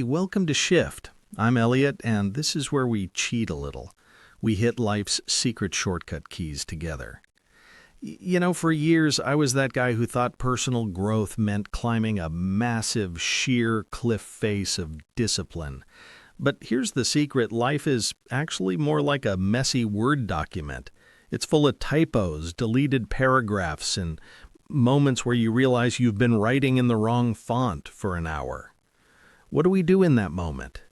welcome to Shift. I'm Elliot, and this is where we cheat a little. We hit life's secret shortcut keys together. For years, I was that guy who thought personal growth meant climbing a massive, sheer cliff face of discipline. But here's the secret: life is actually more like a messy Word document. It's full of typos, deleted paragraphs, and moments where you realize you've been writing in the wrong font for an hour. What do we do in that moment?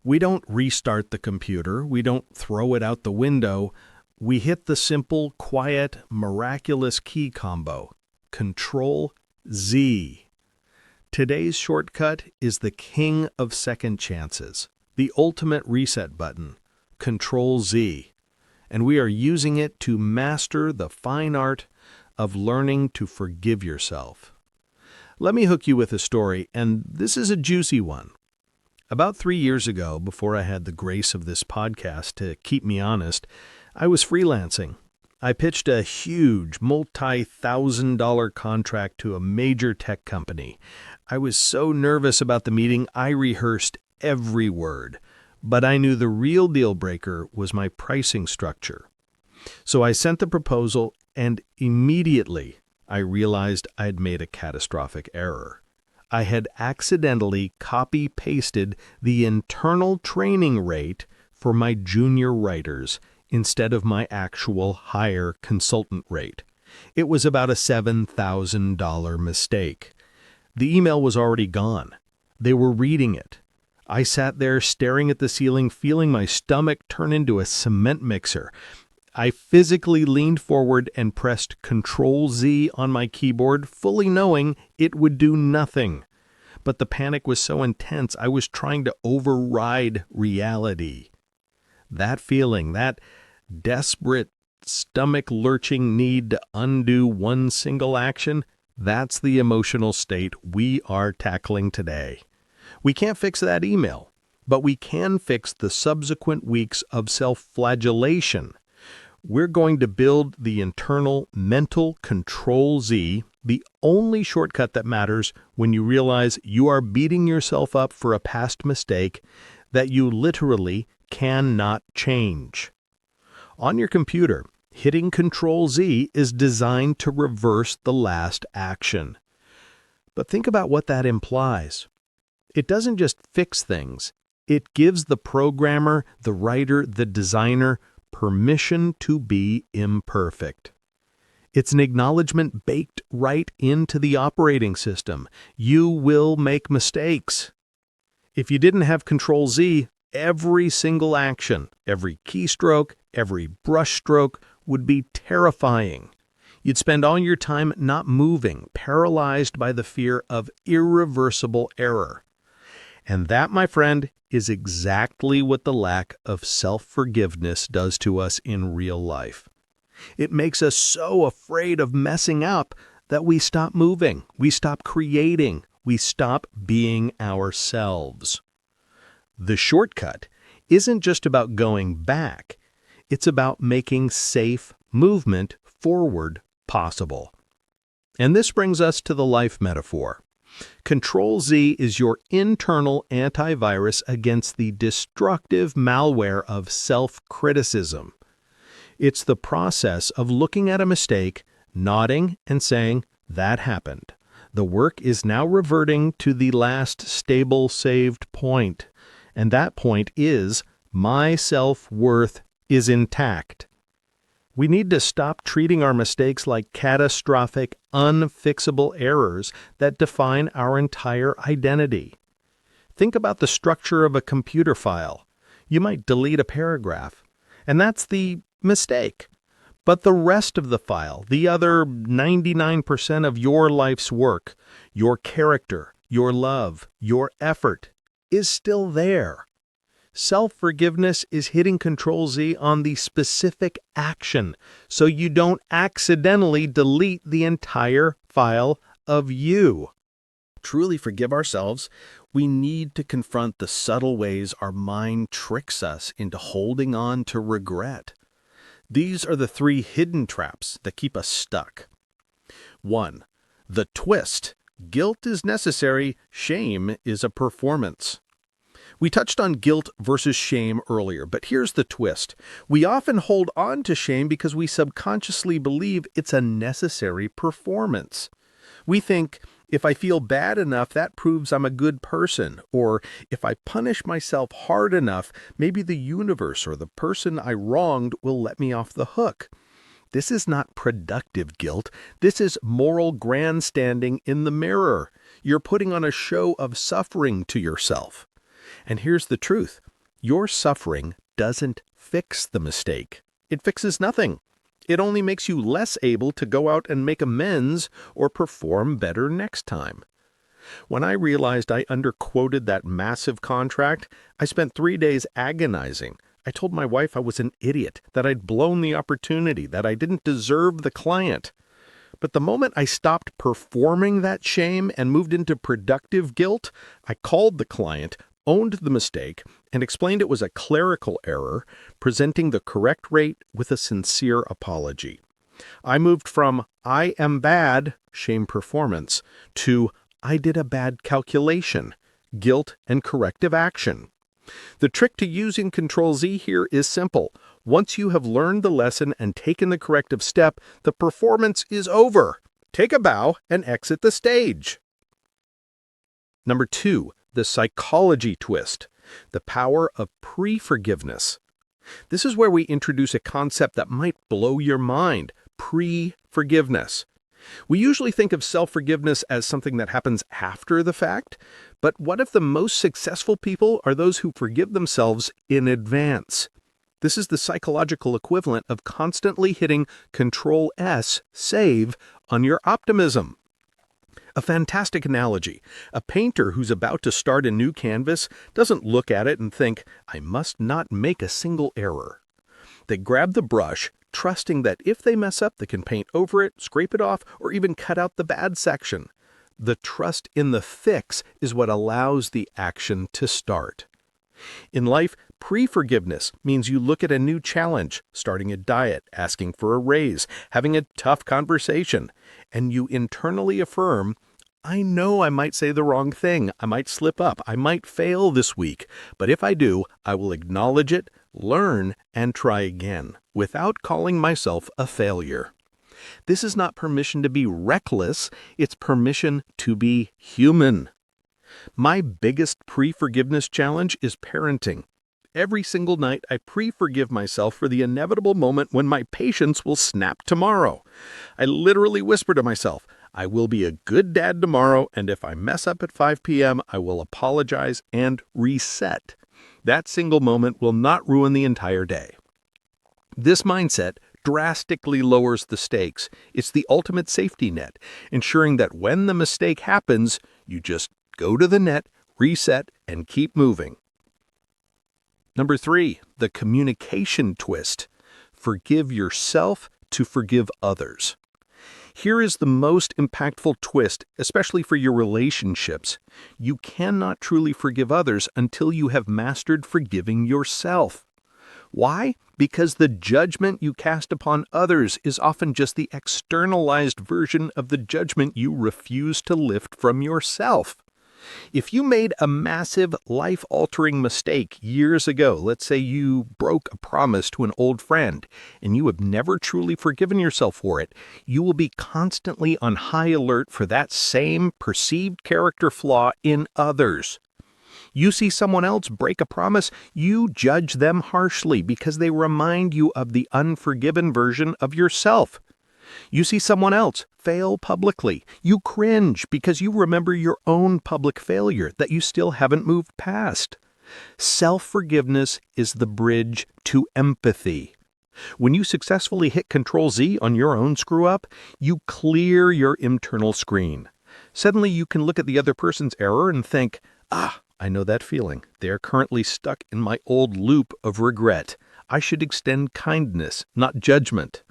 We don't restart the computer. We don't throw it out the window. We hit the simple, quiet, miraculous key combo: Ctrl Z. Today's shortcut is the king of second chances, the ultimate reset button, Ctrl Z. And we are using it to master the fine art of learning to forgive yourself. Let me hook you with a story, and this is a juicy one. About 3 years ago, before I had the grace of this podcast to keep me honest, I was freelancing. I pitched a huge multi-$1,000 contract to a major tech company. I was so nervous about the meeting, I rehearsed every word. But I knew the real deal breaker was my pricing structure. So I sent the proposal, and immediately I realized I'd made a catastrophic error. I had accidentally copy-pasted the internal training rate for my junior writers instead of my actual higher consultant rate. It was about a $7,000 mistake. The email was already gone. They were reading it. I sat there staring at the ceiling, feeling my stomach turn into a cement mixer. I physically leaned forward and pressed Ctrl Z on my keyboard, fully knowing it would do nothing. But the panic was so intense, I was trying to override reality. That feeling, that desperate, stomach-lurching need to undo one single action, that's the emotional state we are tackling today. We can't fix that email, but we can fix the subsequent weeks of self-flagellation. We're going to build the internal mental Ctrl Z, the only shortcut that matters when you realize you are beating yourself up for a past mistake that you literally cannot change. On your computer, hitting Ctrl Z is designed to reverse the last action. But think about what that implies. It doesn't just fix things. It gives the programmer, the writer, the designer permission to be imperfect. It's an acknowledgement baked right into the operating system. You will make mistakes. If you didn't have Ctrl Z, every single action, every keystroke, every brushstroke would be terrifying. You'd spend all your time not moving, paralyzed by the fear of irreversible error. And that, my friend, is exactly what the lack of self-forgiveness does to us in real life. It makes us so afraid of messing up that we stop moving, we stop creating, we stop being ourselves. The shortcut isn't just about going back, it's about making safe movement forward possible. And this brings us to the life metaphor. Ctrl Z is your internal antivirus against the destructive malware of self-criticism. It's the process of looking at a mistake, nodding, and saying, "That happened. The work is now reverting to the last stable saved point. And that point is, my self-worth is intact." We need to stop treating our mistakes like catastrophic, unfixable errors that define our entire identity. Think about the structure of a computer file. You might delete a paragraph, and that's the mistake. But the rest of the file, the other 99% of your life's work, your character, your love, your effort, is still there. Self-forgiveness is hitting Ctrl Z on the specific action so you don't accidentally delete the entire file of you. Truly forgive ourselves, we need to confront the subtle ways our mind tricks us into holding on to regret. These are the 3 hidden traps that keep us stuck. 1. The twist. Guilt is necessary, shame is a performance. We touched on guilt versus shame earlier, but here's the twist. We often hold on to shame because we subconsciously believe it's a necessary performance. We think, if I feel bad enough, that proves I'm a good person, or if I punish myself hard enough, maybe the universe or the person I wronged will let me off the hook. This is not productive guilt. This is moral grandstanding in the mirror. You're putting on a show of suffering to yourself. And here's the truth. Your suffering doesn't fix the mistake. It fixes nothing. It only makes you less able to go out and make amends or perform better next time. When I realized I underquoted that massive contract, I spent 3 days agonizing. I told my wife I was an idiot, that I'd blown the opportunity, that I didn't deserve the client. But the moment I stopped performing that shame and moved into productive guilt, I called the client, owned the mistake, and explained it was a clerical error, presenting the correct rate with a sincere apology. I moved from I am bad, shame performance, to I did a bad calculation, guilt and corrective action. The trick to using Ctrl Z here is simple. Once you have learned the lesson and taken the corrective step, the performance is over. Take a bow and exit the stage. Number 2. The psychology twist, the power of pre-forgiveness. This is where we introduce a concept that might blow your mind, pre-forgiveness. We usually think of self-forgiveness as something that happens after the fact, but what if the most successful people are those who forgive themselves in advance? This is the psychological equivalent of constantly hitting Ctrl S, save, on your optimism. A fantastic analogy. A painter who's about to start a new canvas doesn't look at it and think, I must not make a single error. They grab the brush, trusting that if they mess up, they can paint over it, scrape it off, or even cut out the bad section. The trust in the fix is what allows the action to start. In life, pre-forgiveness means you look at a new challenge, starting a diet, asking for a raise, having a tough conversation, and you internally affirm, I know I might say the wrong thing, I might slip up, I might fail this week, but if I do, I will acknowledge it, learn, and try again, without calling myself a failure. This is not permission to be reckless, it's permission to be human. My biggest pre-forgiveness challenge is parenting. Every single night, I pre-forgive myself for the inevitable moment when my patience will snap tomorrow. I literally whisper to myself, I will be a good dad tomorrow, and if I mess up at 5 p.m., I will apologize and reset. That single moment will not ruin the entire day. This mindset drastically lowers the stakes. It's the ultimate safety net, ensuring that when the mistake happens, you just go to the net, reset, and keep moving. Number 3, the communication twist. Forgive yourself to forgive others. Here is the most impactful twist, especially for your relationships. You cannot truly forgive others until you have mastered forgiving yourself. Why? Because the judgment you cast upon others is often just the externalized version of the judgment you refuse to lift from yourself. If you made a massive, life-altering mistake years ago, let's say you broke a promise to an old friend, and you have never truly forgiven yourself for it, you will be constantly on high alert for that same perceived character flaw in others. You see someone else break a promise, you judge them harshly because they remind you of the unforgiven version of yourself. You see someone else fail publicly. You cringe because you remember your own public failure that you still haven't moved past. Self-forgiveness is the bridge to empathy. When you successfully hit Ctrl Z on your own screw-up, you clear your internal screen. Suddenly you can look at the other person's error and think, I know that feeling. They are currently stuck in my old loop of regret. I should extend kindness, not judgment.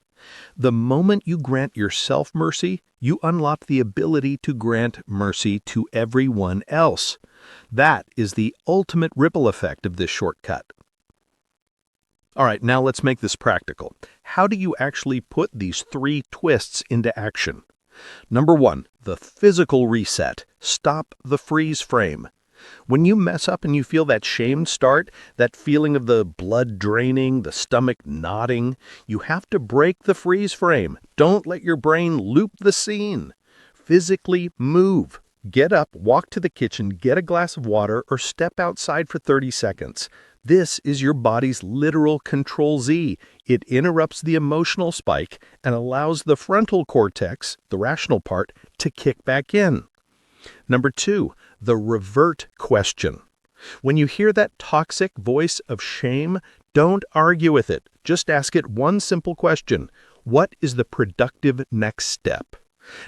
The moment you grant yourself mercy, you unlock the ability to grant mercy to everyone else. That is the ultimate ripple effect of this shortcut. All right, now let's make this practical. How do you actually put these 3 twists into action? Number 1, the physical reset. Stop the freeze frame. When you mess up and you feel that shame start, that feeling of the blood draining, the stomach knotting, you have to break the freeze frame. Don't let your brain loop the scene. Physically move. Get up, walk to the kitchen, get a glass of water, or step outside for 30 seconds. This is your body's literal Ctrl Z. It interrupts the emotional spike and allows the frontal cortex, the rational part, to kick back in. Number 2, the revert question. When you hear that toxic voice of shame, don't argue with it. Just ask it one simple question. What is the productive next step?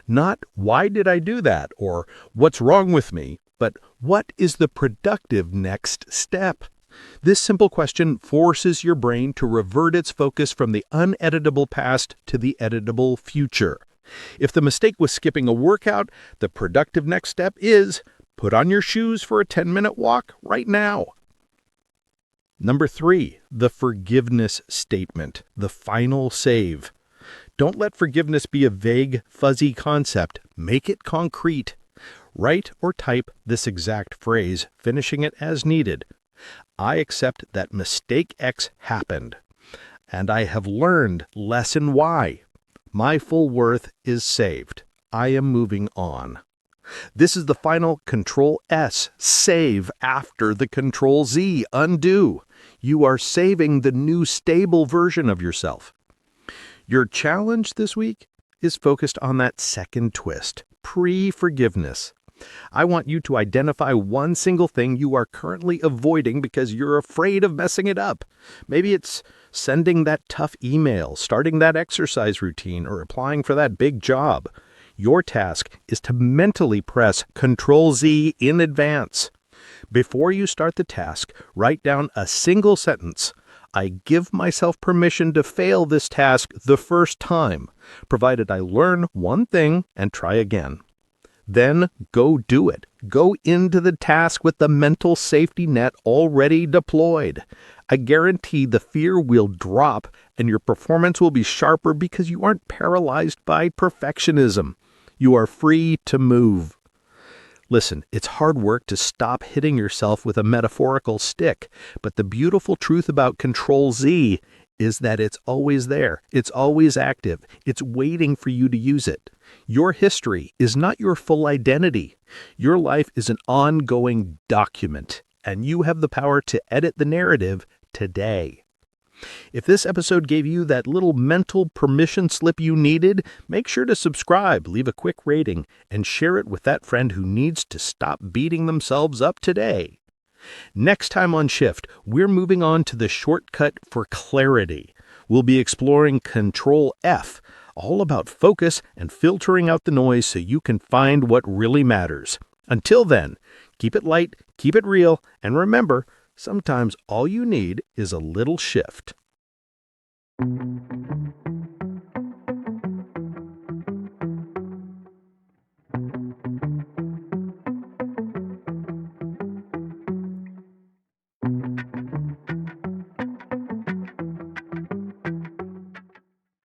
Not, why did I do that? Or, what's wrong with me? But, what is the productive next step? This simple question forces your brain to revert its focus from the uneditable past to the editable future. If the mistake was skipping a workout, the productive next step is put on your shoes for a 10-minute walk right now. Number 3, the forgiveness statement, the final save. Don't let forgiveness be a vague, fuzzy concept. Make it concrete. Write or type this exact phrase, finishing it as needed. I accept that mistake X happened, and I have learned lesson Y. My full worth is saved. I am moving on. This is the final Ctrl S, save after the Ctrl Z, undo. You are saving the new stable version of yourself. Your challenge this week is focused on that second twist, pre-forgiveness. I want you to identify one single thing you are currently avoiding because you're afraid of messing it up. Maybe it's sending that tough email, starting that exercise routine, or applying for that big job. Your task is to mentally press Ctrl Z in advance. Before you start the task, write down a single sentence. I give myself permission to fail this task the first time, provided I learn one thing and try again. Then go do it. Go into the task with the mental safety net already deployed. I guarantee the fear will drop and your performance will be sharper because you aren't paralyzed by perfectionism. You are free to move. Listen, it's hard work to stop hitting yourself with a metaphorical stick, but the beautiful truth about Ctrl Z is that it's always there. It's always active. It's waiting for you to use it. Your history is not your full identity. Your life is an ongoing document, and you have the power to edit the narrative today. If this episode gave you that little mental permission slip you needed, make sure to subscribe, leave a quick rating, and share it with that friend who needs to stop beating themselves up today. Next time on Shift, we're moving on to the shortcut for clarity. We'll be exploring Ctrl F, all about focus and filtering out the noise so you can find what really matters. Until then, keep it light, keep it real, and remember, sometimes all you need is a little shift.